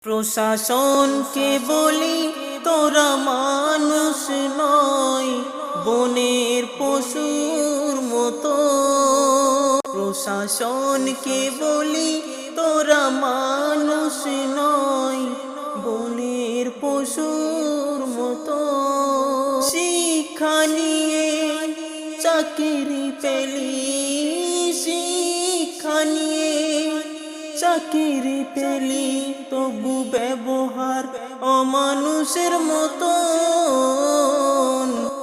প্রশাসনকে বলি তোরা মানুষ নয়, বনের পশুর মতো। প্রশাসনকে বলি তোরা মানুষ নয়, বনের পশুর মতো। শিক্ষা নিয়ে চাকরি পেলি, শিক্ষা নিয়ে চাকরি পেলি, তবু ব্যবহার অমানুষের মতো।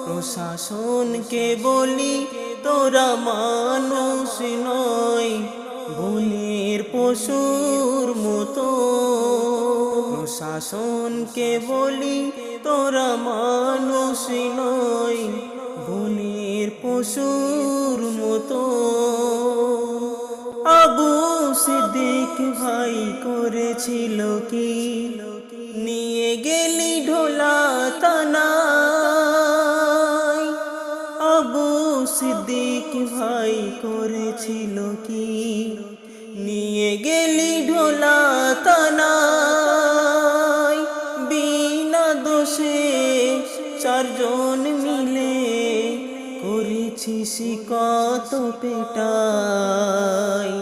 প্রশাসনকে বলি তোরা মানুষ নয়, বনের পশুর মতো। প্রশাসনকে বলি তোরা মানুষ নয়, বনের পশুর মতো। আবু সিদ্দিক ভাই করেছিল কি, নিয়ে গেলি ঢোলা থানায়। আবু সিদ্দিক ভাই করেছিল কি, নিয়ে গেলি ঢোলা থানায়। বিনা দোষে চারজন মিলে করেছিস কত পেটাই।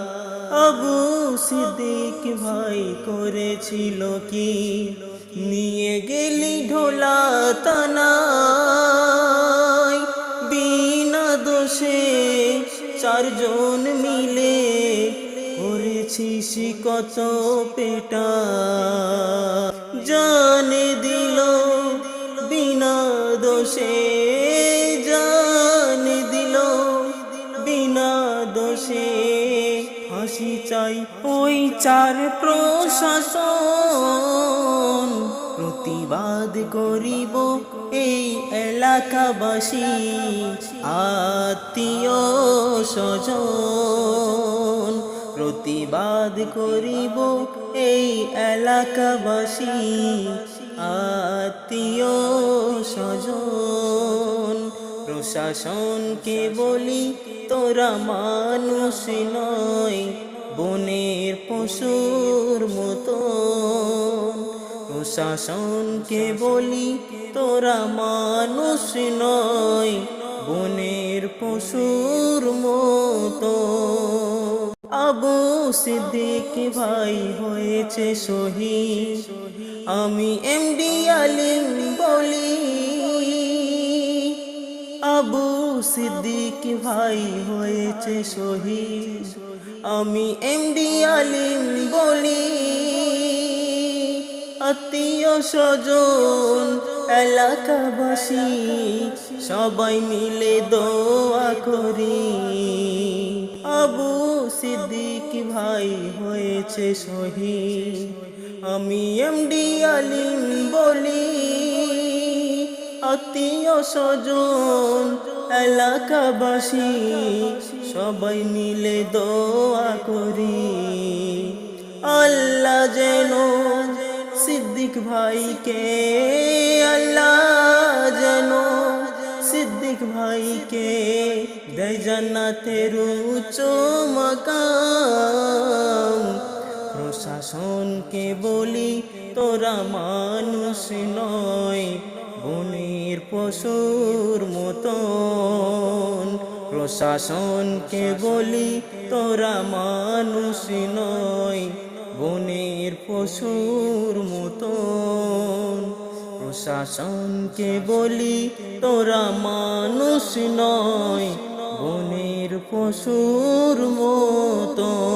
আবু সিদ্দিক ভাই করেছিল কি, নিয়ে গেলি ঢোলা থানায়। বিনা দোষে চারজন মিলে করেছিস কত পেটাই। জান দিল বিনা দোষে, জান দিল বিনা দোষে। ফাঁসি চাই ওই চার প্রশাসন, প্রতিবাদ করিব এই এলাকাবাসী আত্মীয় স্বজন। প্রতিবাদ করিব এই এলাকাবাসী আত্মীয় স্বজন। প্রশাসনকে বলি তোরা মানুষ নয়, বনের পশুর মতো। প্রশাসনকে বলি তোরা মানুষ নয়, বনের পশুর মতো। আবু সিদ্দিক ভাই হয়েছে শহীদ, আমি এমডি আলিম বলি। আবু সিদ্দিক ভাই হয়েছে শহীদ, আমি এমডি আলিম বলি। আত্মীয় স্বজন এলাকাবাসী সবাই মিলে দোয়া করি। আবু সিদ্দিক ভাই হয়েছে শহীদ, আমি এমডি আলিম বলি। আত্মীয় স্বজন এলাকাবাসী সবাই মিলে দোয়া করি। আল্লাহ যেন সিদ্দিক ভাইকে, আল্লাহ যেন সিদ্দিক ভাইকে দেয় জান্নাতের উচ্চ মাকাম। প্রশাসনকে বলি তোরা মানুষ নয়, বনের পশুর মতন। প্রশাসনকে বলি তোরা মানুষ নয়, বনের পশুর মতন। প্রশাসনকে বলি তোরা মানুষ নয়, বনের পশুর মতন।